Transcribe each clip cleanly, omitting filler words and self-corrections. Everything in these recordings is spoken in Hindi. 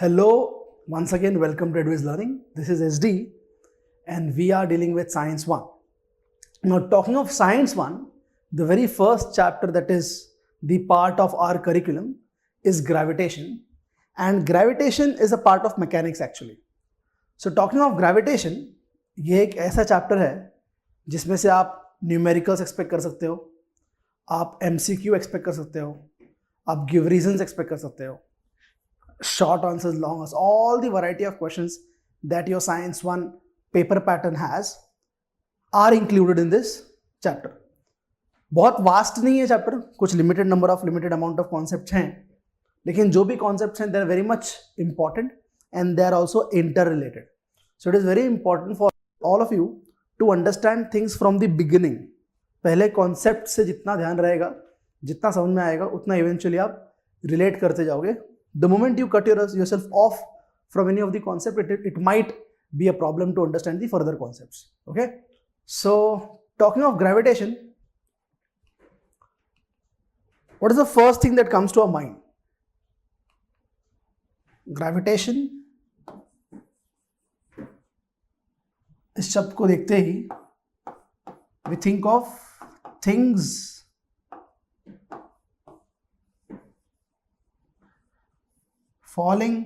Hello, once again, welcome to Advice Learning. This is SD, and we are dealing with Science 1. Now, talking of Science 1, the very first chapter that is the part of our curriculum is gravitation, and gravitation is a part of mechanics actually. So, talking of gravitation, ये एक ऐसा चैप्टर है जिसमें से आप न्यूमेरिकल्स एक्सपेक्ट कर सकते हो, आप MCQ एक्सपेक्ट कर सकते हो, आप गिव रीजंस एक्सपेक्ट कर सकते हो, short answers, long answers, all the variety of questions that your Science 1 paper pattern has are included in this chapter. बहुत वास्ट नहीं है चैप्टर, कुछ limited number of limited amount of concepts हैं, लेकिन जो भी कॉन्सेप्ट्स हैं they are very much important and they are also interrelated. So it is very important for all of you to understand things from the beginning. पहले कॉन्सेप्ट से जितना ध्यान रहेगा, जितना समझ में आएगा, उतना इवेंचुअली आप रिलेट करते जाओगे. The moment you cut yourself off from any of the concept, it might be a problem to understand the further concepts. Okay, so talking of gravitation, what is the first thing that comes to our mind? Gravitation, इस शब्द को देखते ही we think of things falling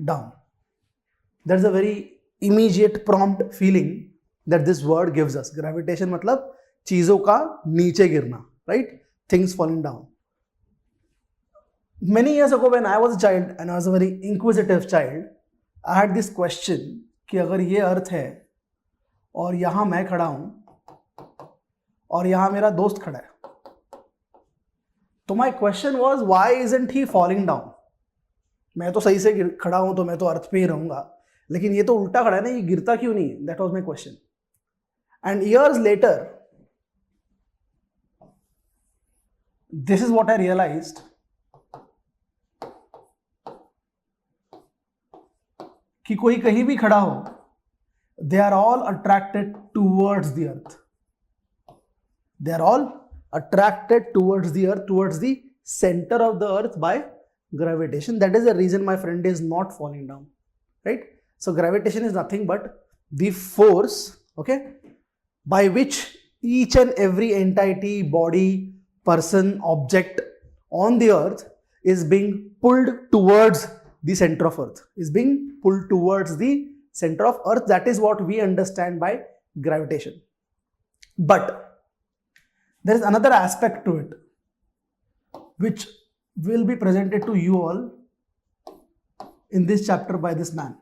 down. That's a very immediate prompt feeling that this word gives us. Gravitation मतलब चीजों का नीचे गिरना, right? Things falling down. Many years ago when I was a child and I was a very inquisitive child, I had this question कि अगर ये अर्थ है और यहाँ मैं खड़ा हूँ और यहाँ मेरा दोस्त खड़ा है, तो my question was why isn't he falling down. मैं तो सही से खड़ा हूं तो मैं तो अर्थ पे ही रहूंगा, लेकिन ये तो उल्टा खड़ा है ना, ये गिरता क्यों नहीं? That was my question. And years later this is what I realized कि कोई कहीं भी खड़ा हो, they are all attracted towards the earth. They are all attracted towards the earth, towards the center of the earth by gravitation. That is the reason my friend is not falling down, right? So gravitation is nothing but the force, okay, by which each and every entity, body, person, object on the earth is being pulled towards the center of earth, is being pulled towards the center of earth. That is what we understand by gravitation. But there is another aspect to it which will be presented to you all in this chapter by this man,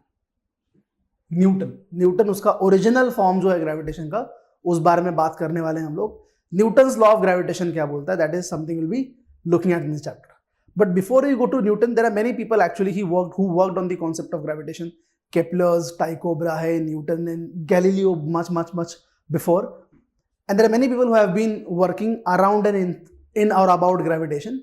Newton. Newton उसका ओरिजिनल फॉर्म जो है ग्रेविटेशन का, उस बारे में बात करने वाले हैं हम लोग. न्यूटन्स लॉ ऑफ ग्रेविटेशन क्या बोलता है, that is something will be looking at in this chapter. But before you go to Newton, there are many people actually who worked on the concept of gravitation. Kepler's, Tycho Brahe, Newton and Galileo much before. And there are many people who have been working around and in or about gravitation,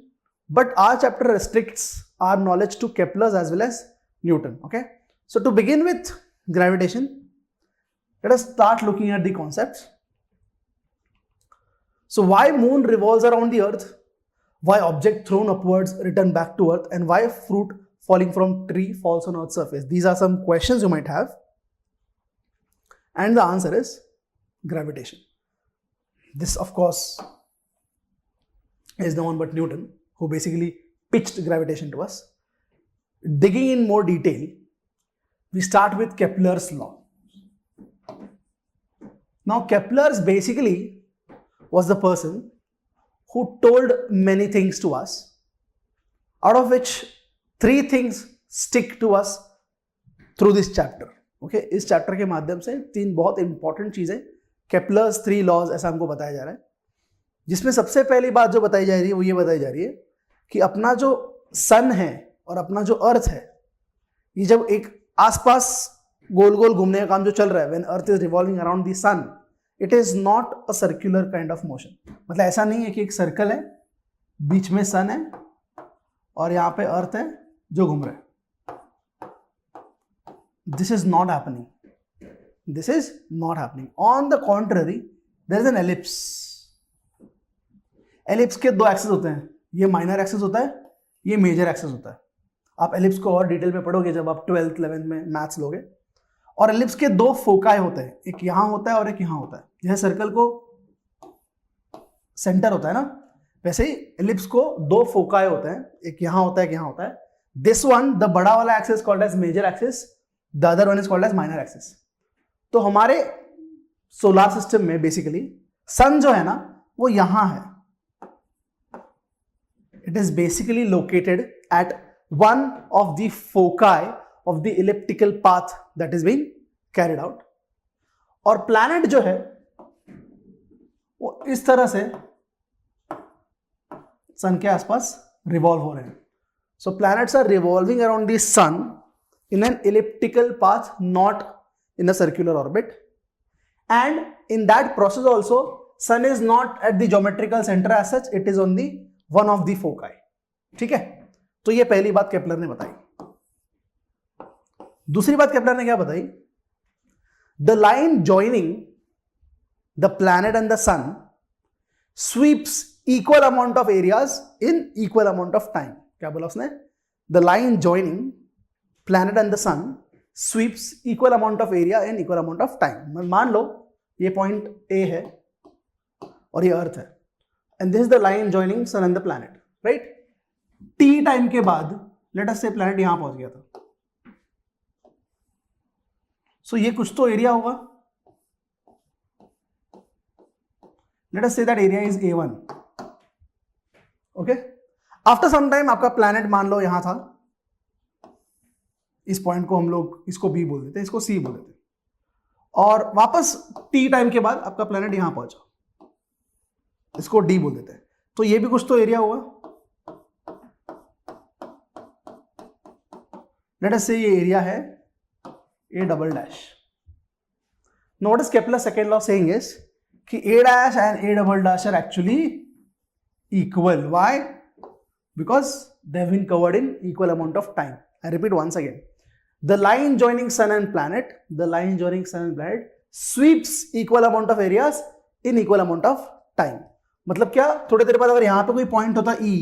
but our chapter restricts our knowledge to Kepler's as well as Newton. Okay, so to begin with gravitation, let us start looking at the concepts. So why moon revolves around the earth, why object thrown upwards return back to earth, and why fruit falling from tree falls on earth's surface? These are some questions you might have, and the answer is gravitation. This, of course, is no one but Newton, who basically pitched gravitation to us. Digging in more detail, we start with Kepler's law. Now, Kepler's basically was the person who told many things to us, out of which 3 things stick to us through this chapter. Okay, इस chapter के माध्यम से 3 बहुत important चीजें, केपलर्स 3 लॉज ऐसा हमको बताया जा रहा है, जिसमें सबसे पहली बात जो बताई जा रही है वो ये बताई जा रही है कि अपना जो सन है और अपना जो अर्थ है, ये जब एक आसपास गोल गोल घूमने का काम जो चल रहा है, when earth is revolving around the sun, it is not a circular kind of motion. मतलब ऐसा नहीं है कि एक सर्कल है, बीच में सन है और यहाँ पे अर्थ है जो घूम रहा है. This is not happening. This is not happening. On the contrary, there is an ellipse. Ellipse के 2 एक्सिस होते हैं, ये माइनर एक्सिस होता है, ये मेजर एक्सिस होता है। आप एलिप्स को और डिटेल में पढ़ोगे जब आप 12th 11th में मैथ्स लोगे। और एलिप्स के दो फोकाई होते हैं, एक यहां होता है और एक यहां होता है। जैसे सर्कल को सेंटर होता है ना, वैसे ही एलिप्स को दो फोकाई होते हैं, एक यहां होता है, एक यहां होता है। दिस वन, द बड़ा वाला axis called as major axis, the other one is called as minor axis. तो हमारे सोलार सिस्टम में बेसिकली सन जो है ना वो यहां है। It is basically located at one of the foci of the elliptical path that is being carried out. और प्लैनेट जो है वो इस तरह से सन के आसपास रिवॉल्व हो रहे हैं। So planets are revolving around the sun in an elliptical path, not in a circular orbit. And in that process also, sun is not at the geometrical center as such, it is on the one of the foci. ठीक है, तो ये पहली बात केपलर ने बताई। दूसरी बात केपलर ने क्या बताई? The line joining the planet and the sun sweeps equal amount of areas in equal amount of time. क्या बोला उसने? The line joining planet and the sun sweeps equal amount of area in equal amount of time. मान लो ये पॉइंट A है और ये अर्थ है, and this is the line joining sun and the planet, right? T time के बाद let us say planet यहां पहुंच गया था, so ये कुछ तो एरिया होगा। let us say that area is A1, okay? After some time आपका planet मान लो यहां था, इस पॉइंट को हम लोग इसको बी बोल देते हैं, इसको सी बोल देते हैं, और वापस टी टाइम के बाद आपका प्लैनेट यहां पहुंचा, इसको डी बोल देते हैं। तो ये भी कुछ तो एरिया हुआ। लेट अस से ये एरिया है A double dash. Note is Kepler second law saying is कि A dash and A double dash are actually equal. Why? Because they have been covered in equal amount of time. I repeat once again, the line joining sun and planet, sweeps equal amount of areas in equal amount of time. मतलब क्या? थोड़ी देर बाद अगर यहां पे कोई पॉइंट होता E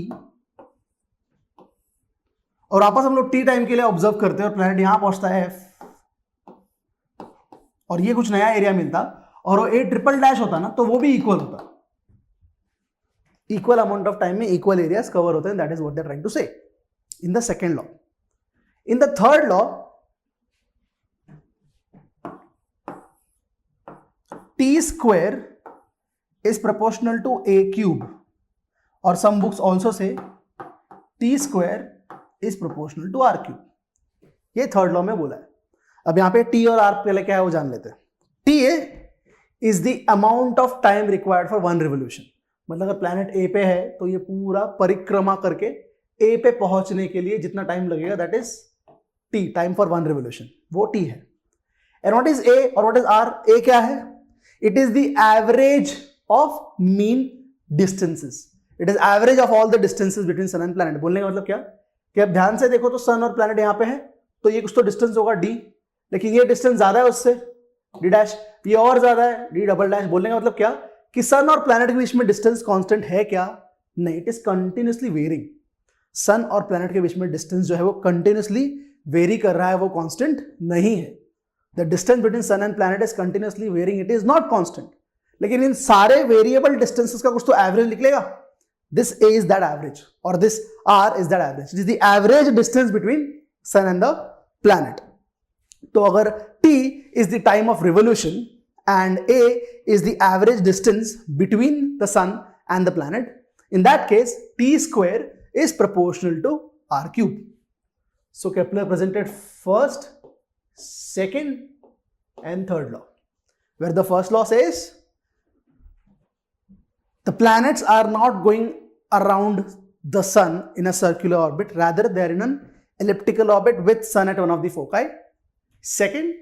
और वापस हम लोग T टाइम के लिए ऑब्जर्व करते हैं और प्लैनेट यहां पहुंचता है F और ये कुछ नया एरिया मिलता और वो A ट्रिपल डैश होता ना, तो वो भी इक्वल होता। इक्वल अमाउंट ऑफ टाइम में इक्वल एरियाज कवर होते हैं। That is what they are trying to say in the second law. In the third law, t square is proportional to a cube, or some books also say t square is proportional to r cube. ये थर्ड लॉ में बोला है। अब यहां पे t और r पहले क्या है वो जान लेते हैं। t is the amount of time required for one revolution. मतलब अगर प्लैनेट a पे है तो ये पूरा परिक्रमा करके a पे पहुंचने के लिए जितना टाइम लगेगा, that is T, time for one revolution, वो T है। एंड व्हाट इज A और व्हाट इज R? A क्या है? It is the average of mean distances. It is average of all the distances between sun and planet. बोलने का मतलब क्या कि अब ध्यान से देखो तो सन और प्लैनेट यहां पे है, तो ये कुछ तो डिस्टेंस होगा D, लेकिन ये डिस्टेंस ज्यादा है उससे D डैश, ये और ज्यादा है D डबल डैश। बोलने का मतलब क्या कि सन और प्लैनेट के बीच में डिस्टेंस कांस्टेंट है क्या? नहीं, इट इज कंटिन्यूअसली वेरिंग। सन और प्लैनेट के बीच में डिस्टेंस जो है वो कंटिन्यूअसली वेरी कर रहा है, वो कांस्टेंट नहीं है। The distance between sun and planet is continuously varying, it is not constant. लेकिन इन सारे वेरिएबल डिस्टेंसेस का कुछ तो एवरेज निकलेगा। This A is that average और this R is that average. It is the average distance between sun and the planet. तो अगर t is the time of revolution and a is the average distance between the sun and the planet, in that case t square is proportional to r cube. So Kepler presented first, second and third law, where the first law says the planets are not going around the sun in a circular orbit, rather they are in an elliptical orbit with sun at one of the foci. Second,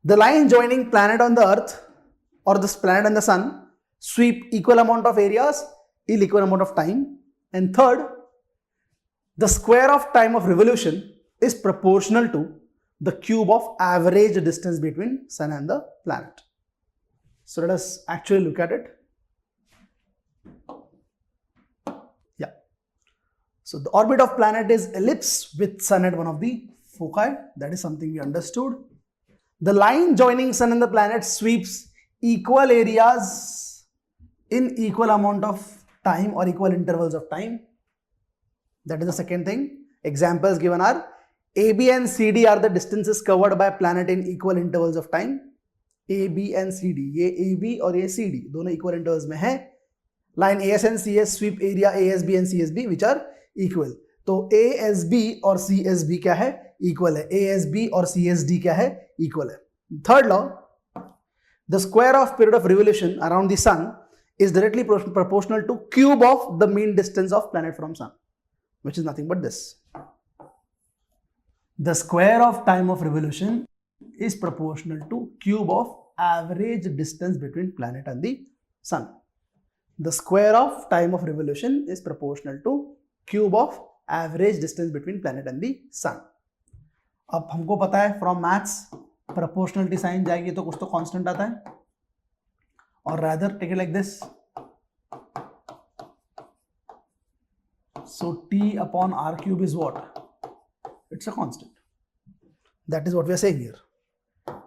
the line joining planet on the earth or this planet and the sun sweep equal amount of areas in equal amount of time. And third, the square of time of revolution is proportional to the cube of average distance between sun and the planet. So let us actually look at it. Yeah. So the orbit of planet is ellipse with sun at one of the foci. That is something we understood. The line joining sun and the planet sweeps equal areas in equal amount of time or equal intervals of time. That is the second thing. Examples given are AB and CD are the distances covered by planet in equal intervals of time. A, B and C, D. ये A, B और ये C, D दोनों equal intervals में है. Line AS and CS sweep area ASB and CSB which are equal. तो ASB और CSB क्या है? Equal है. ASB और CSD क्या है? Equal है. Third law, the square of period of revolution around the sun is directly proportional to cube of the mean distance of planet from sun, which is nothing but this. The square of time of revolution is proportional to cube of average distance between planet and the sun. The square of time of revolution is proportional to cube of average distance between planet and the sun. अब हमको पता है from maths proportionality साइन जाएगी तो कुछ तो कांस्टेंट आता है, और rather take it like this. So T upon R cube is what? It's a constant. That is what we are saying here.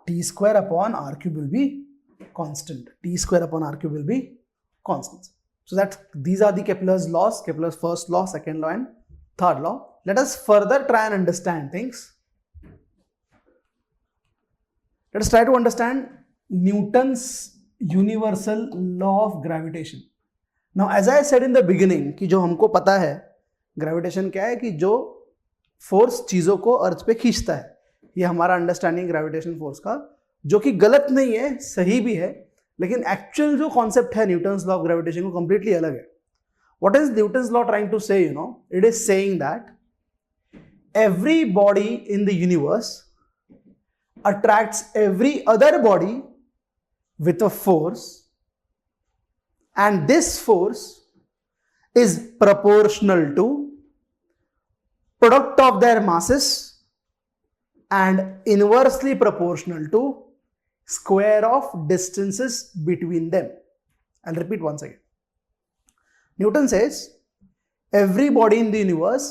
T square upon R cube will be constant. T square upon R cube will be constant. So that these are the Kepler's laws, Kepler's first law, second law and third law. Let us further try and understand things. Let us try to understand Newton's universal law of gravitation. Now as I said in the beginning कि जो हमको पता है gravitation क्या है, कि जो फोर्स चीजों को अर्थ पे खींचता है, ये हमारा अंडरस्टैंडिंग ग्रेविटेशन फोर्स का, जो कि गलत नहीं है, सही भी है, लेकिन एक्चुअल जो कॉन्सेप्ट है न्यूटन्स लॉ ऑफ ग्रेविटेशन को कंप्लीटली अलग है. What is Newton's law trying to say? It is saying that every body in the universe attracts every other body with a force, and this force is proportional to product of their masses and inversely proportional to square of distances between them. I'll repeat once again. Newton says every body in the universe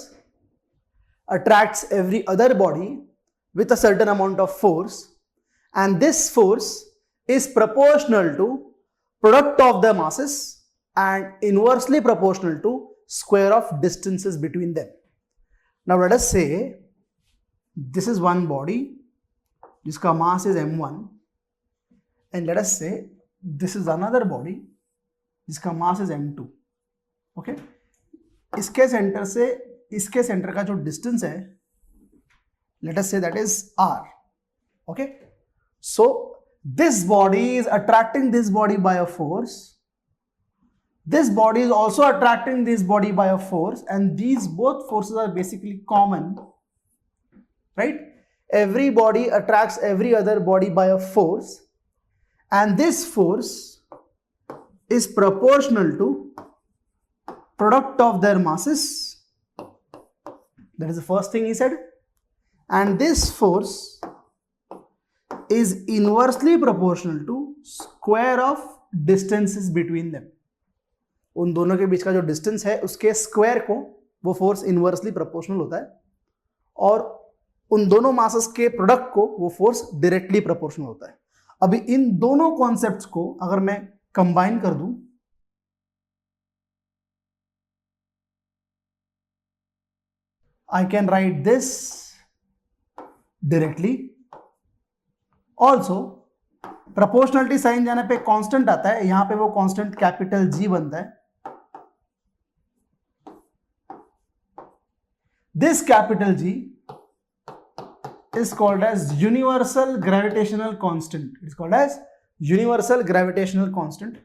attracts every other body with a certain amount of force, and this force is proportional to product of the masses and inversely proportional to square of distances between them. Now let us say this is one body जिसका mass is m1, and let us say this is another body जिसका mass is m2. okay, इसके सेंटर से इसके सेंटर का जो डिस्टेंस है, let us say that is r. okay, so this body is attracting this body by a force, this body is also attracting this body by a force, and these both forces are basically common, right? Every body attracts every other body by a force, and this force is proportional to product of their masses. That is the first thing he said. And this force is inversely proportional to square of distances between them. उन दोनों के बीच का जो डिस्टेंस है उसके स्क्वायर को वो फोर्स इनवर्सली प्रोपोर्शनल होता है, और उन दोनों मासेस के प्रोडक्ट को वो फोर्स डायरेक्टली प्रोपोर्शनल होता है. अभी इन दोनों कॉन्सेप्ट्स को अगर मैं कंबाइन कर दूं, I can write this directly. Also proportionality sign जाने पे कांस्टेंट आता है, यहां पे वो कांस्टेंट कैपिटल G बनता है. This capital G is called as universal gravitational constant. It is called as universal gravitational constant,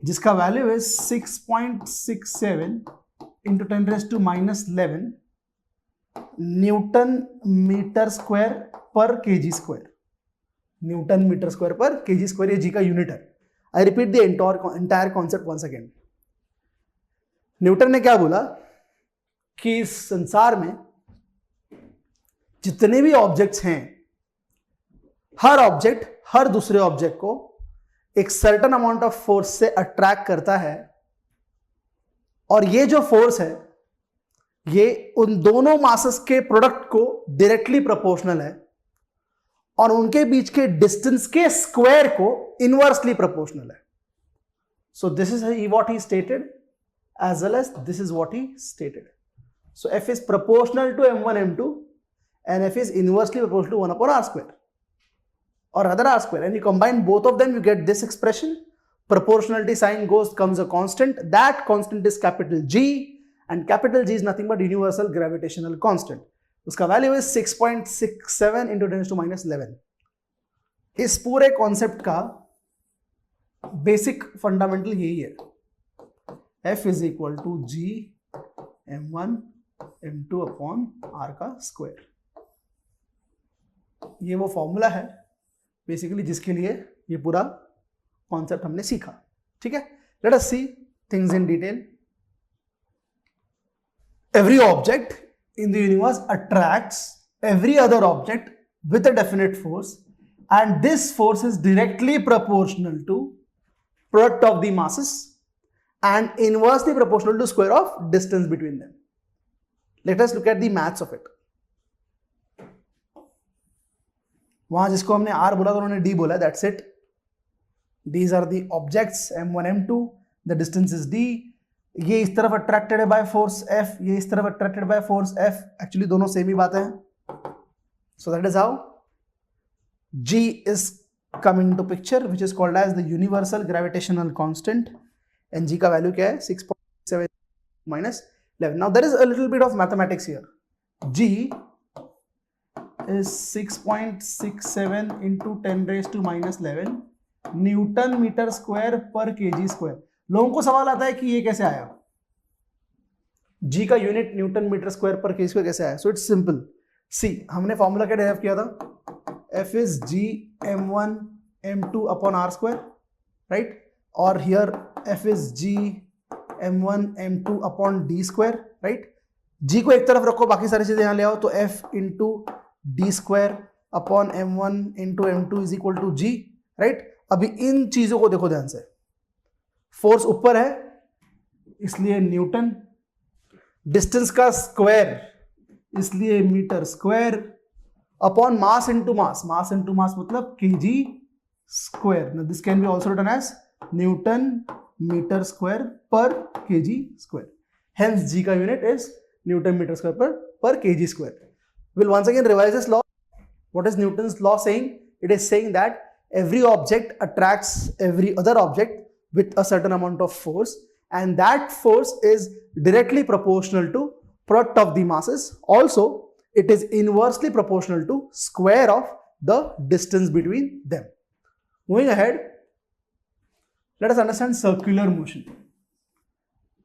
जिसका वैल्यू है 6.67 into 10 raised to minus 11 newton metre square पर KG square. Newton metre square पर केजी स्क्वायर, ये जी का यूनिट है. I repeat the entire concept once again. Newton ने क्या बोला कि इस संसार में जितने भी ऑब्जेक्ट्स हैं, हर ऑब्जेक्ट हर दूसरे ऑब्जेक्ट को एक सर्टेन अमाउंट ऑफ फोर्स से अट्रैक्ट करता है, और ये जो फोर्स है ये उन दोनों मासेस के प्रोडक्ट को डायरेक्टली प्रोपोर्शनल है और उनके बीच के डिस्टेंस के स्क्वायर को इनवर्सली प्रोपोर्शनल है. So this is what he stated as well as this is what he stated. So f is proportional to m1 m2 and f is inversely proportional to 1 upon r square or rather r square, and you combine both of them, you get this expression. Proportionality sign comes a constant. That constant is capital G, and capital G is nothing but universal gravitational constant. उसका value is 6.67 into 10 to minus 11. इस पूरे कॉन्सेप्ट का बेसिक फंडामेंटल यही है. F is equal to G m1 m2 upon r का स्क्वायर. ये वो फॉर्मूला है बेसिकली जिसके लिए ये पूरा कॉन्सेप्ट हमने सीखा. ठीक है, let us see things in detail. Every object in the universe attracts every other object with a definite force, and this force is directly proportional to product of the masses and inversely proportional to square of distance between them. Let us look at the maths of it. वहां जिसको हमने R बोला तो उन्होंने D बोला. That's it. These are the objects m1 m2. The distance is D. ये इस तरफ अट्रैक्टेड है बाय फोर्स F, ये इस तरफ attracted by force F. Actually दोनों सेम ही बातें हैं. So that is how G is coming into picture, which is called as the universal gravitational constant. And G का वैल्यू क्या है? 6.7 minus 11. Now there is a little bit of mathematics here. G is 6.67 into 10 raised to minus 11 newton metre square पर केजी स्क्वायर. लोगों को सवाल आता है कि ये कैसे आया, G का यूनिट न्यूटन मीटर स्क्वायर पर केजी स्क्वायर कैसे आया. So it's simple. सी हमने फॉर्मूला क्या डेराइव किया था? F is G m1 m2 upon r square, right. और here F is G m1 m2 upon d square, right. G को एक तरफ रखो, बाकी सारी चीजें यहां ले आओ, तो F into D square upon m1 into m2 is equal to G, right. अभी इन चीजों को देखो ध्यान से. फोर्स ऊपर है इसलिए न्यूटन, डिस्टेंस का स्क्वायर इसलिए metre square, upon mass into mass. Mass into mass मतलब kg square. This can be also written as newton metre square पर केजी स्क्वायर. हेंस जी का unit is newton metre square पर KG square. Will once again revise this law. What is Newton's law saying? It is saying that every object attracts every other object with a certain amount of force, and that force is directly proportional to product of the masses. Also, it is inversely proportional to square of the distance between them. Moving ahead, let us understand circular motion.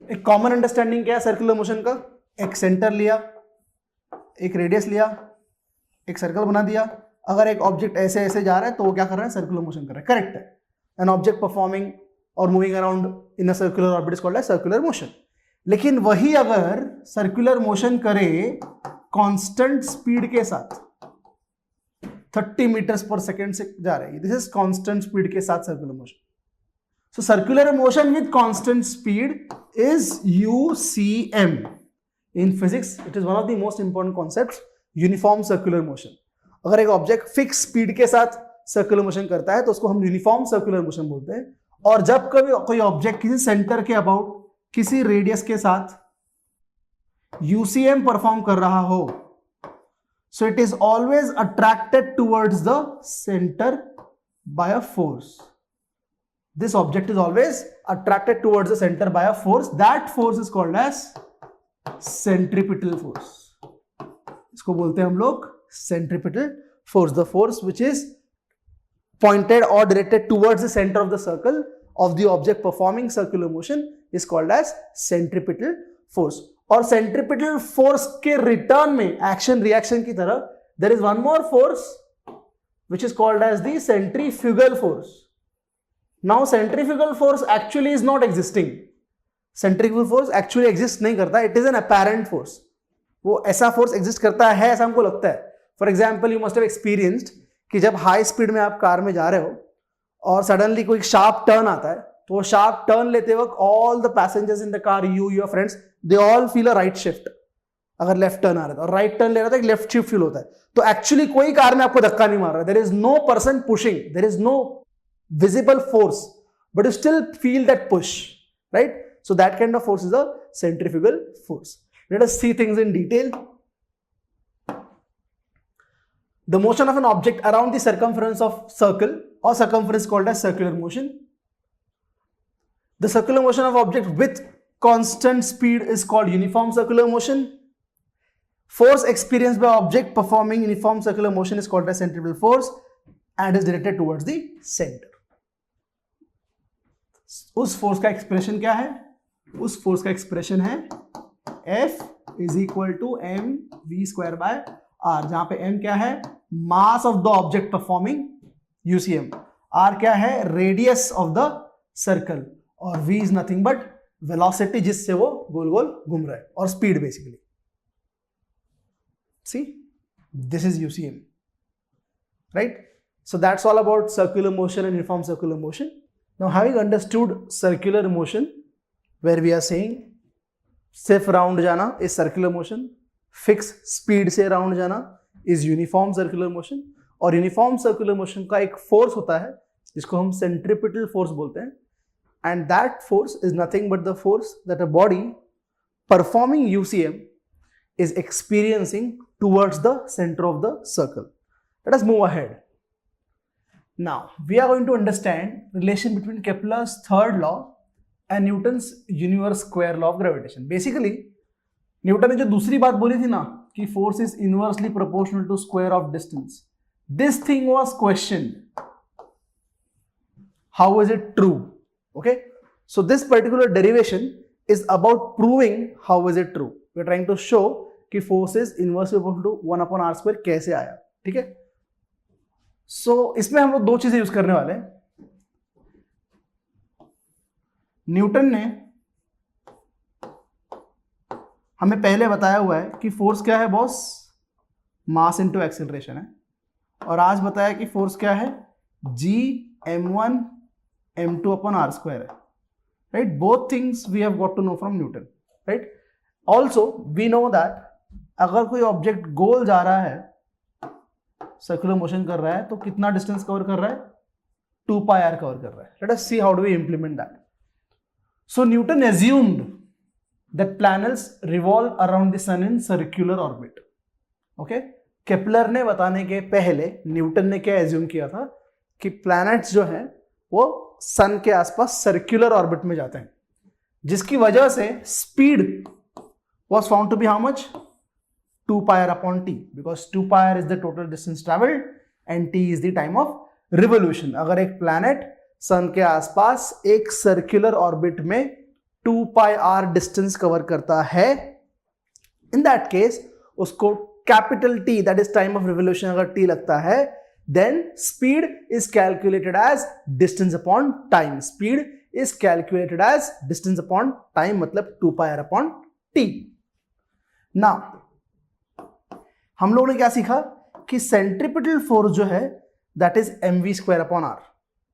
एक common understanding क्या है circular motion का? एक center लिया, एक radius लिया, एक circle बना दिया. अगर एक ऑब्जेक्ट ऐसे ऐसे जा रहा है तो वो क्या कर रहा है? सर्कुलर मोशन कर रहा है. करेक्ट है. एन ऑब्जेक्ट परफॉर्मिंग और moving around in a circular orbit is called as circular motion. लेकिन वही अगर सर्कुलर मोशन करे कांस्टेंट स्पीड के साथ, 30 मीटर्स पर सेकेंड से जा रहा है, दिस इज कांस्टेंट स्पीड के साथ circular motion. So circular motion with constant speed is UCM. In physics it is one of the most important concepts, uniform circular motion. अगर एक ऑब्जेक्ट फिक्स स्पीड के साथ सर्कुलर मोशन करता है तो उसको हम यूनिफॉर्म सर्कुलर मोशन बोलते हैं. और जब कभी कोई ऑब्जेक्ट किसी सेंटर के अबाउट किसी रेडियस के साथ UCM परफॉर्म कर रहा हो, so it is always attracted towards the centre by a force. This object is always attracted towards the centre by a force. That force is called as centripetal force. इसको बोलते हैं हम लोग centripetal force. The force which is pointed or directed towards the center of the circle of the object performing circular motion is called as centripetal force. और centripetal force के return में action reaction की तरह there is one more force which is called as the centrifugal force. Now centrifugal force actually is not existing. Centrifugal force actually exist नहीं करता. It is an apparent force. वो ऐसा force exist करता है ऐसा हमको लगता है. For example you must have experienced कि जब हाई स्पीड में आप कार में जा रहे हो और सडनली कोई शार्प टर्न आता है, तो वो शार्प टर्न लेते वक्त all the passengers in the car, you your friends, they all feel a right shift. अगर लेफ्ट टर्न आ रहा था और राइट टर्न ले रहा था, एक लेफ्ट शिफ्ट फील होता है। तो एक्चुअली कोई कार में आपको धक्का नहीं मार रहा है, there is no person pushing, there is no visible force, but you still feel that push, right? So that kind of force is a centrifugal force. Let us see things in detail. The motion of an object around the circumference of circle or circumference called as circular motion. The circular motion of object with constant speed is called uniform circular motion. Force experienced by object performing uniform circular motion is called as centrifugal force and is directed towards the center. उस फोर्स का एक्सप्रेशन क्या है? उस फोर्स का एक्सप्रेशन है F is equal to M V square by R, जहां पे m क्या है? Mass of the object performing UCM, r क्या है? रेडियस ऑफ द सर्कल, और v is nothing but velocity जिससे वो गोल गोल घूम रहा है, और speed basically. See this is UCM, right? So that's all about circular motion and uniform circular motion. Now having understood circular motion, where we are saying सिर्फ राउंड जाना is circular motion, fixed speed से राउंड जाना is uniform circular motion, और uniform circular motion का एक force होता है जिसको हम centripetal force बोलते हैं, and that force is nothing but the force that a body performing UCM is experiencing towards the center of the circle. Let us move ahead. Now we are going to understand relation between Kepler's third law and Newton's universe square law of gravitation. Basically Newton ने जो दूसरी बात बोली थी ना कि force is inversely proportional to square of distance, this thing was questioned. How is it true? Okay, so this particular derivation is about proving how is it true. We are trying to show कि force is inversely proportional to 1 upon r square कैसे आया, ठीक है? सो इसमें हम लोग दो चीजें यूज करने वाले हैं। न्यूटन ने हमें पहले बताया हुआ है कि फोर्स क्या है बॉस? मास इनटू एक्सेलरेशन है, और आज बताया कि फोर्स क्या है? G m1 m2 upon R square है, right? Both things we have got to know from Newton, right? Also we know that अगर कोई ऑब्जेक्ट गोल जा रहा है, सर्कुलर मोशन कर रहा है, तो कितना डिस्टेंस कवर कर रहा है? 2 pi r कवर कर रहा है। Let us see how do we implement that. So Newton assumed that planets revolve around the sun in circular orbit. Okay, Kepler ने बताने के पहले न्यूटन ने क्या एज्यूम किया था कि प्लैनेट्स जो हैं वो सन के आसपास सर्कुलर ऑर्बिट में जाते हैं, जिसकी वजह से speed was found to be how much? 2 pi r upon t, because 2 pi r is the total distance traveled and t is the time of revolution. अगर एक प्लैनेट सन के आसपास एक सर्कुलर ऑर्बिट में 2 pi r डिस्टेंस कवर करता है, इन दैट केस उसको capital T, that is time of revolution, अगर t लगता है, then speed is calculated as distance upon time. Speed is calculated as distance upon time, मतलब 2 pi r upon t. Now हम लोगों ने क्या सीखा कि सेंट्रीपिटल फोर्स जो है that is mv square upon r,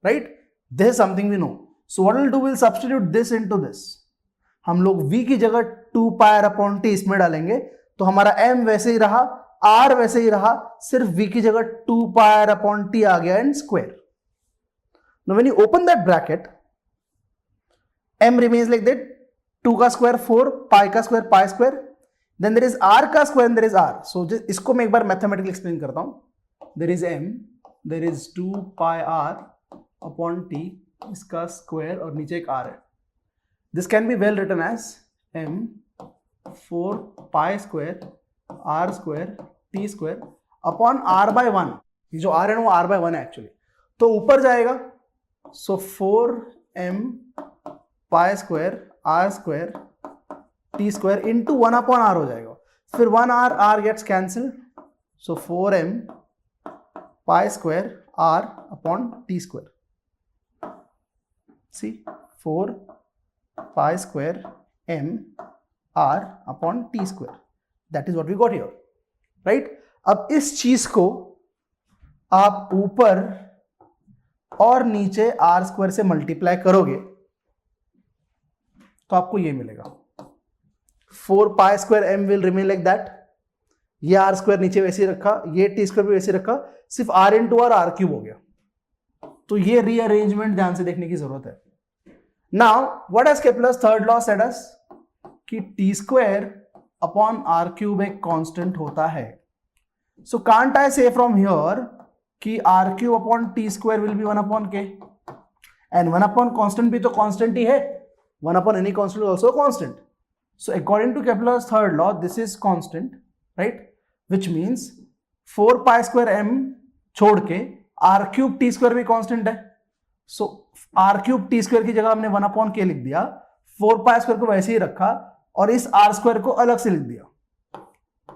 right? This is something we know. So what will do, will substitute this into this. हम लोग v की जगह 2 pi r अपॉन t इसमें डालेंगे, तो हमारा m वैसे ही रहा, r वैसे ही रहा, सिर्फ v की जगह 2 pi r अपॉन t आ गया in square. Now when you open that bracket, m remains like that, 2 का स्क्वायर 4, pi का square pi square, then there is r का square and there is r. so इसको मैं एक बार मैथमेटिकली एक्सप्लेन करता हूं. there is m, there is 2 pi r upon t, इसका स्क्वायर और नीचे एक r है. this can be well written as m 4 pi square r square t square upon r by 1. ये जो r है वो r by 1 है एक्चुअली, तो ऊपर जाएगा. so 4m pi square r square t square into 1 upon r हो जाएगा. फिर 1 r gets cancel, so 4m pi square r upon t square. See 4 pi square m r upon t square, that is what we got here, right? अब इस चीज को आप ऊपर और नीचे r स्क्वायर से मल्टीप्लाई करोगे तो आपको ये मिलेगा. 4 pi square M will remain like that. ये आर स्क्वायर नीचे वैसे ही रखा, ये टी स्क्वायर भी वैसे रखा, सिर्फ आर इंटू आर क्यूब हो गया. तो ये रीअरेंजमेंट ध्यान से देखने की जरूरत है. Now what has Kepler's third law said us कि T square upon R cube एक कांस्टेंट होता है. So can't I say from here कि R cube upon T square will be 1 upon K, and 1 upon constant भी तो कांस्टेंट ही है. 1 upon any constant is also a constant. So according to Kepler's third law, this is constant, right? Which means 4 pi square m छोड़ के r cube t square भी constant है. So r cube t square की जगह हमने 1 upon k लिख दिया, 4 pi square को वैसे ही रखा और इस r square को अलग से लिख दिया.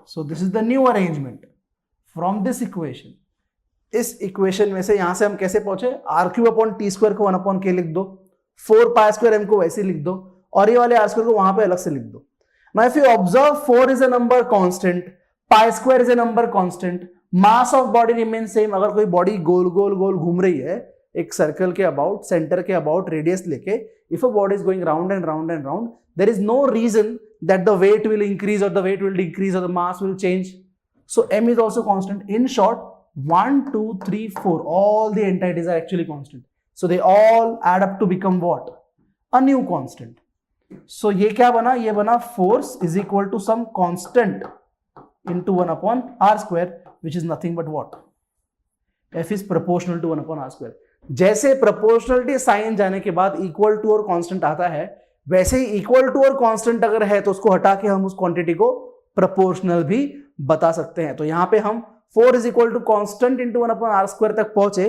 So this is the new arrangement from this equation. इस इक्वेशन में से यहां से हम कैसे पहुंचे? r cube upon t square को 1 upon k लिख दो, 4 pi square m को वैसे लिख दो और ये वाले r square को वहां पे अलग से लिख दो. Now if you observe 4 is a number constant, pi square is a number constant, mass of body remains same. अगर कोई बॉडी गोल गोल गोल घूम रही है एक सर्कल के अबाउट, सेंटर के अबाउट, रेडियस लेके, if a body is going round and round and round, there is no reason that the weight will increase or the weight will decrease or the mass will change. So m is also constant. In short, 1 2 3 4 all the entities are actually constant. So they all add up to become what? A new constant. So ये क्या बना? ये बना force is equal to some constant into 1 upon r square, which is nothing but what? F is proportional to 1 upon r square. जैसे proportionality साइन जाने के बाद equal to और constant आता है, वैसे ही equal to और constant अगर है तो उसको हटा के हम उस quantity को proportional भी बता सकते हैं. तो यहां पे हम 4 is equal to constant into 1 upon r square तक पहुंचे.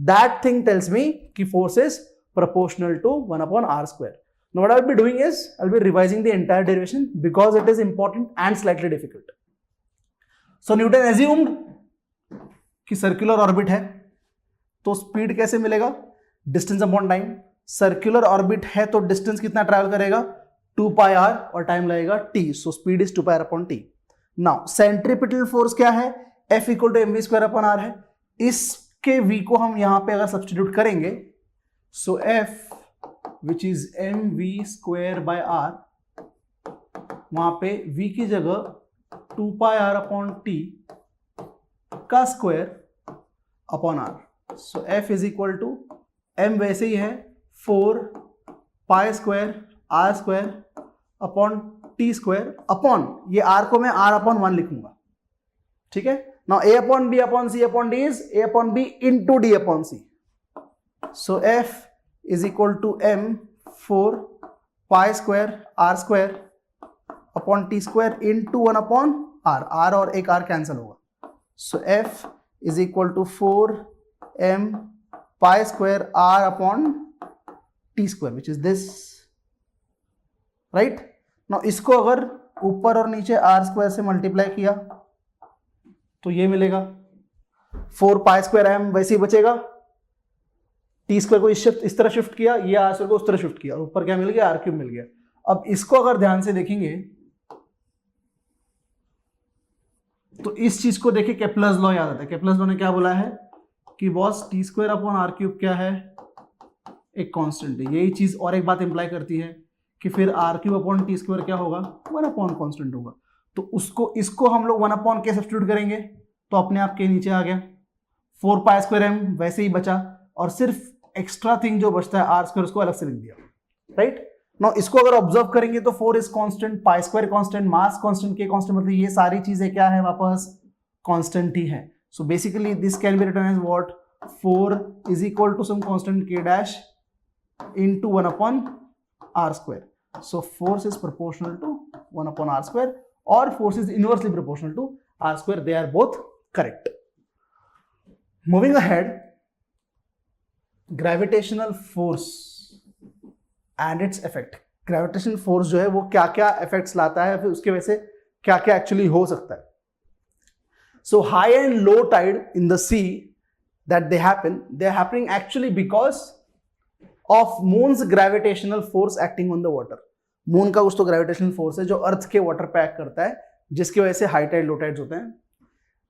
That thing tells me कि force is proportional to 1 upon r square. Now what I'll be doing is I'll be revising the entire derivation because it is important and slightly difficult. So Newton assumed कि circular orbit है, तो speed कैसे मिलेगा? Distance upon time. Circular orbit है तो distance कितना travel करेगा? 2 pi r और time लगेगा t. So speed is 2 pi r upon t. Now centripetal force क्या है? F equal to mv square upon r है. इसके v को हम यहां पे अगर सब्स्टिट्यूट करेंगे, so F which is mv square by r, वहां पे v की जगह 2 pi r upon t का square upon r. So F is equal to m वैसे ही है 4 pi square r square upon t square upon ये r को मैं r अपॉन 1 लिखूंगा. ठीक है. Now a upon b upon c upon d is a upon b into d upon c. So F is equal to m 4 pi square r square upon t square into 1 upon r. r और एक r कैंसिल होगा. So F is equal to 4 m pi square r upon t square, which is this, right? Now इसको अगर ऊपर और नीचे r square से मल्टीप्लाई किया तो ये मिलेगा 4 पाई स्क्वायर m वैसे ही बचेगा. टी स्क्वायर को इस तरह शिफ्ट किया, ये आर स्क्वायर को उस तरह शिफ्ट किया और ऊपर क्या मिल गया? आर क्यूब मिल गया. अब इसको अगर ध्यान से देखेंगे तो इस चीज को देखिए, केपलर्स लॉ याद आता है. केपलर्स लॉ ने क्या बोला है कि boss T square upon R cube क्या है? एक कांस्टेंट है. यही चीज और एक बात इंप्लाई करती है कि फिर R cube upon T square क्या होगा? 1 अपॉन कांस्टेंट होगा. तो उसको इसको हम लोग 1 अपॉन के सब्स्टिट्यूट करेंगे तो अपने आप के नीचे आ गया. 4 पाई स्क्वायर एम वैसे ही बचा और सिर्फ एक्स्ट्रा थिंग जो बचता है आर स्क्वायर, उसको अलग से लिख दिया. राइट. नाउ इसको अगर ऑब्जर्व करेंगे तो 4 is constant, pi square constant, mass constant, के कांस्टेंट, मतलब ये सारी चीजें क्या है? वापस कांस्टेंट ही है. So basically this can be written as what? 4 is equal to some constant k dash into 1 upon r square. So force is proportional to 1 upon r square or force is inversely proportional to r square. They are both correct. Moving ahead, gravitational force and its effect. Gravitational force जो है वो क्या क्या effects लाता है, फिर उसके वजह से क्या क्या actually हो सकता है. So high and low tide in the sea that they are happening actually because of moon's gravitational force acting on the water. Moon का कुछ तो ग्रेविटेशनल फोर्स है जो अर्थ के वाटर पे एक्ट करता है, जिसकी वजह से हाई टाइड लो टाइड्स होते हैं.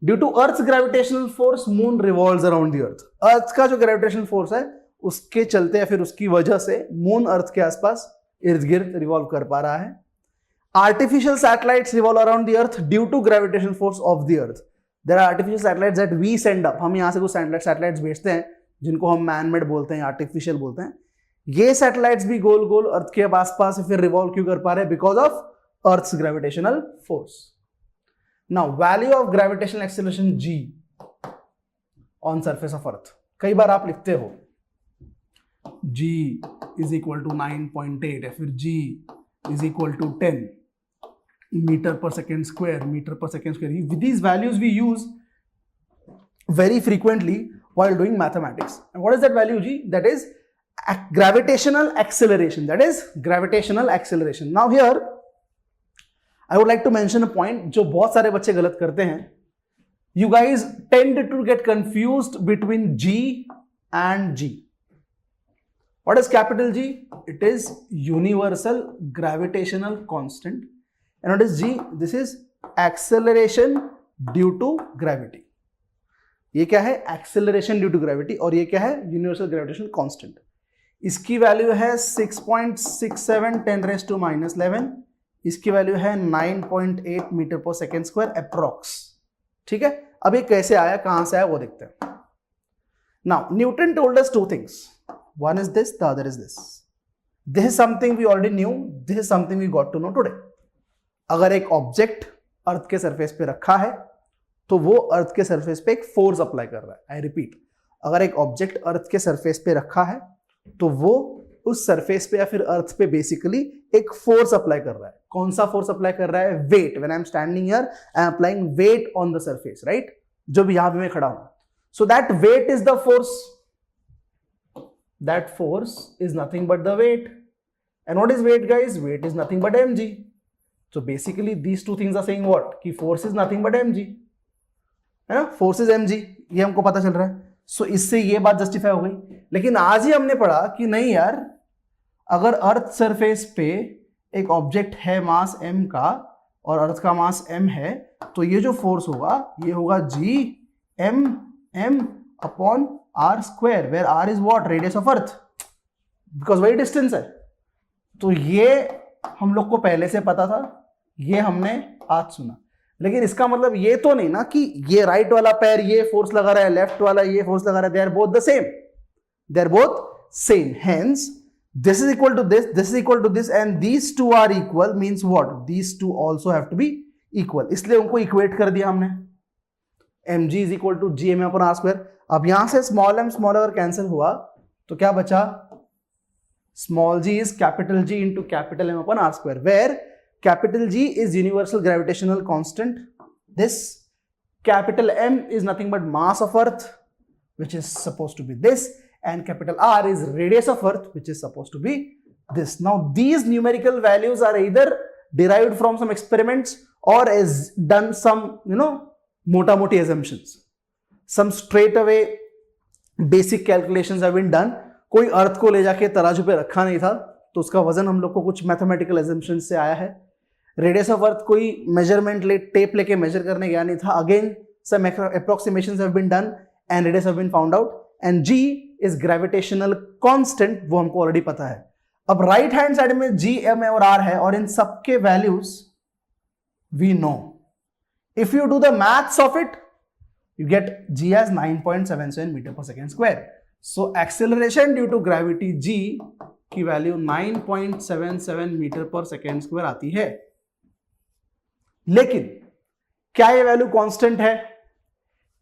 Due to earth gravitational force moon revolves around the earth. Earth का जो ग्रेविटेशनल फोर्स है उसके चलते या फिर उसकी वजह से मून अर्थ के आसपास इर्द गिर्द रिवॉल्व कर पा रहा है. Artificial satellites revolve around the earth due to gravitational force of the earth. There are artificial satellites that we send up. हम यहाँ से कुछ satellites भेजते हैं जिनको हम man made बोलते हैं, artificial बोलते हैं. ये satellites भी गोल गोल अर्थ के आसपास फिर revolve क्यों कर पा रहे हैं? Because of Earth's gravitational force. Now value of gravitational acceleration g on surface of earth. कई बार आप लिखते हो g is equal to 9.8 या फिर g is equal to 10 meter per second square. With these values we use very frequently while doing mathematics. And what is that value g? That is gravitational acceleration. Now here I would like to mention a point जो बहुत सारे बच्चे गलत करते हैं. You guys tend to get confused between G and G. What is capital G? It is universal gravitational constant. And what is G? This is acceleration due to gravity. ये क्या है? Acceleration due to gravity. और ये क्या है? Universal gravitational constant. इसकी वैल्यू है 6.67 10⁻⁻11. इसकी वैल्यू है 9.8 metre per second square approx. ठीक है, अब ये कैसे आया, कहां से आया वो देखते हैं. Now Newton told us two things. One is this, the other is this. This is something we already knew, this is something we got to know today. अगर एक ऑब्जेक्ट अर्थ के सरफेस पे रखा है तो वो अर्थ के सरफेस पे एक फोर्स अप्लाई कर रहा है. आई रिपीट, अगर एक ऑब्जेक्ट अर्थ के सरफेस पे रखा है तो वो उस सरफेस पे या फिर अर्थ पे बेसिकली एक फोर्स अप्लाई कर रहा है. कौन सा फोर्स अप्लाई कर रहा है? Weight. When I am standing here I am applying weight on the surface, right? जो भी यहां पे मैं खड़ा हूं. So that weight is the force. That force is nothing but the weight. And what is weight guys? Weight is nothing but mg. So basically these two things are saying what? कि force is nothing but mg, है ना? फोर्स इज mg, ये हमको पता चल रहा है. सो इससे ये बात जस्टिफाई हो गई. लेकिन आज ही हमने पढ़ा कि नहीं यार, अगर अर्थ सरफेस पे एक ऑब्जेक्ट है मास m का और अर्थ का मास m है, तो ये जो फोर्स होगा ये होगा g m upon r square, where r is what? Radius of earth, because वही डिस्टेंस है. तो ये हम लोग को पहले से पता था, ये हमने आज सुना. लेकिन इसका मतलब ये तो नहीं ना कि ये राइट वाला पैर ये फोर्स लगा रहा है, लेफ्ट वाला ये फोर्स लगा रहा है. They are both the same. They are both same. Hence, this is equal to this, this is equal to this, and these two are equal means what? These two also have to be equal. इसलिए उनको इक्वेट कर दिया हमने. mg is equal to gm upon r square. अब यहां से स्मॉल m स्मॉल अगर कैंसिल हुआ तो क्या बचा? Small g is capital G into capital M upon r square, where capital G is universal gravitational constant. This capital M is nothing but mass of Earth, which is supposed to be this. And capital R is radius of earth, which is supposed to be this. Now these numerical values are either derived from some experiments or is done some mota moti assumptions. Some straight away basic calculations have been done. कोई अर्थ को ले जाके तराजू पे रखा नहीं था तो उसका वजन हम लोग को कुछ मैथमेटिकल assumptions से आया है. रेडियस ऑफ अर्थ कोई मेजरमेंट टेप लेके मेजर करने गया नहीं था. Again some approximations have been done and radius have been found out. And G is gravitational constant, वो हमको ऑलरेडी पता है. अब राइट हैंड साइड में G, M और R है और इन सबके values we know. If you do the maths of it you get G as 9.77 metre per second square. So acceleration due to gravity G की value 9.77 metre per second square आती है. लेकिन क्या ये वैल्यू कांस्टेंट है?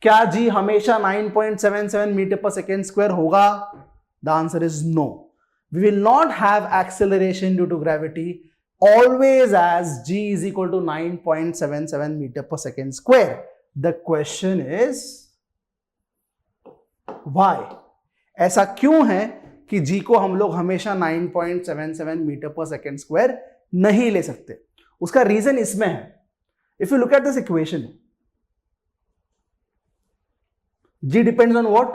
क्या G हमेशा 9.77 मीटर पर सेकेंड स्क्वायर होगा? The answer is no. We will not have acceleration due to gravity always as G is equal to 9.77 metre per second square. The question is why? ऐसा क्यों है कि G को हम लोग हमेशा 9.77 मीटर पर सेकेंड स्क्वायर नहीं ले सकते? उसका रीजन इसमें है. If you look at this equation, G depends on what?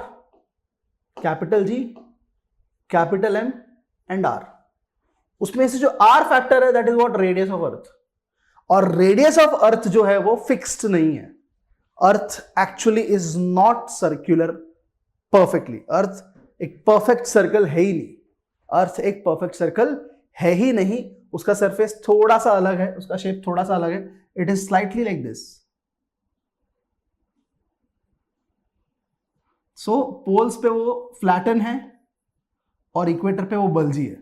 Capital G, capital M and R. उसमें से जो R फैक्टर है that is what? Radius of अर्थ. और रेडियस ऑफ अर्थ जो है वो फिक्स्ड नहीं है. Earth actually is not circular perfectly. Earth एक परफेक्ट सर्कल है ही नहीं. अर्थ एक परफेक्ट सर्कल है ही नहीं. उसका सरफेस थोड़ा सा अलग है, उसका शेप थोड़ा सा अलग है. It is slightly like this. So poles पे वो फ्लैटन है और इक्वेटर पे वो बल्जी है.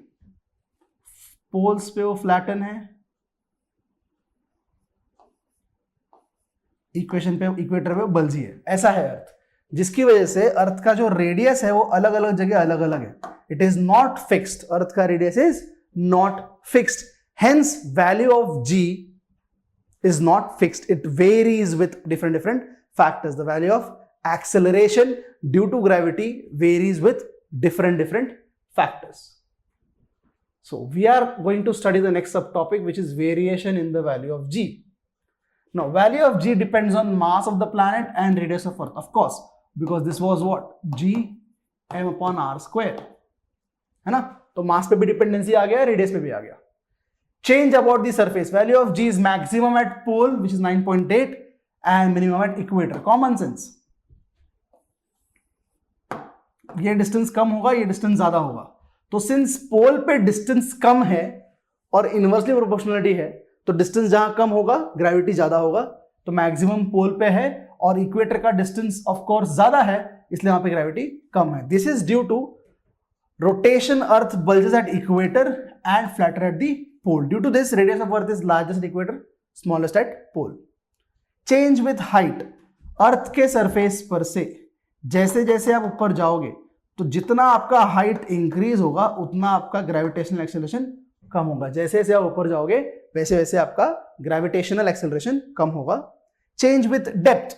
पोल्स पे वो फ्लैटन है, इक्वेटर पे वो बल्जी है. ऐसा है अर्थ, जिसकी वजह से अर्थ का जो रेडियस है वो अलग अलग जगह अलग अलग है. It is not fixed. Earth का radius is not fixed. Hence value of G is not fixed. It varies with different factors. The value of acceleration due to gravity varies with different factors. So we are going to study the next subtopic, which is variation in the value of g. Now value of g depends on mass of the planet and radius of earth, of course, because this was what, g m upon r square, है ना. तो mass पे भी dependency आ गया, radius पे भी आ गया. Change about the surface. Value of g is maximum at pole, which is 9.8, and minimum at equator. Common sense. ये डिस्टेंस कम होगा, ये डिस्टेंस ज्यादा होगा. तो सिंस पोल पे डिस्टेंस कम है और इनवर्सली प्रोपोर्शनलिटी है, तो डिस्टेंस जहां कम होगा ग्रेविटी ज्यादा होगा. तो मैक्सिमम पोल पे है और इक्वेटर का डिस्टेंस ऑफ कोर्स ज्यादा है, इसलिए वहां पे ग्रेविटी कम है. This is due to rotation. Earth bulges at equator and flatter at the pole. Due to this, radius of earth is largest at equator, smallest at pole. Change with height. अर्थ के सरफेस पर से जैसे जैसे आप ऊपर जाओगे, तो जितना आपका हाइट इंक्रीज होगा उतना आपका ग्रेविटेशनल एक्सेलरेशन कम होगा. जैसे जैसे आप ऊपर जाओगे वैसे वैसे आपका ग्रेविटेशनल एक्सेलरेशन कम होगा. Change with depth.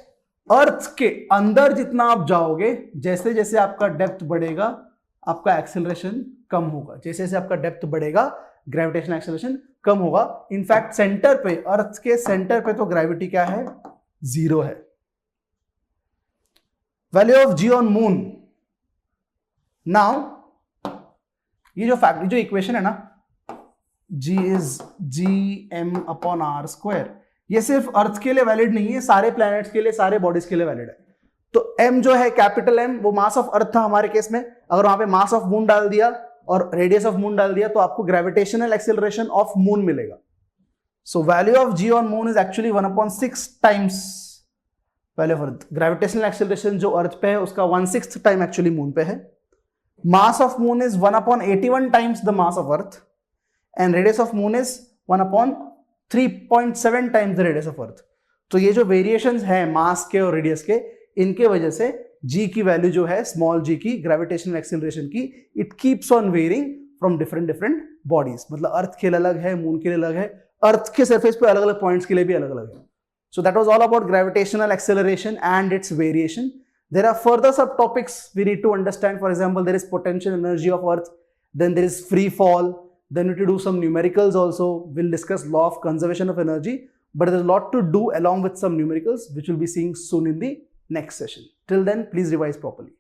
अर्थ के अंदर जितना आप जाओगे, जैसे जैसे आपका डेप्थ बढ़ेगा आपका एक्सेलरेशन कम होगा. जैसे जैसे आपका डेप्थ बढ़ेगा ग्रेविटेशनल एक्सेलरेशन कम होगा. इनफैक्ट सेंटर पे, अर्थ के सेंटर पे तो ग्रेविटी क्या है, 0 है. Value of ji on moon. Now ये जो इक्वेशन है ना, G is G M upon R square, ये सिर्फ अर्थ के लिए वैलिड नहीं है, सारे प्लैनेट्स के लिए, सारे बॉडीज के लिए वैलिड है. तो एम जो है कैपिटल एम, वो मास ऑफ अर्थ था हमारे केस में. अगर वहां पे मास ऑफ मून डाल दिया और रेडियस ऑफ मून डाल दिया तो आपको ग्रेविटेशनल एक्सेलरेशन ऑफ मून मिलेगा. So value of ji on moon is actually 1/6 times value of earth. Gravitational acceleration जो अर्थ पे है उसका 1/6 टाइम एक्चुअली मून पे है. Mass of moon is 1/81 times the mass of earth and radius of moon is 1/3.7 times the radius of अर्थ. तो ये जो वेरिएशंस है मास के और रेडियस के, इनके वजह से g की वैल्यू जो है, स्मॉल g की, ग्रेविटेशनल एक्सेलरेशन की, it keeps on varying from different bodies. मतलब अर्थ के लिए अलग है, मून के लिए अलग है, अर्थ के सरफेस पे अलग अलग पॉइंट्स के लिए भी अलग अलग है. So that was all about gravitational acceleration and its variation. There are further sub topics we need to understand. For example, there is potential energy of earth, then there is free fall, then we need to do some numericals also. We'll discuss law of conservation of energy, but there's a lot to do along with some numericals, which we'll be seeing soon in the next session. Till then, please revise properly.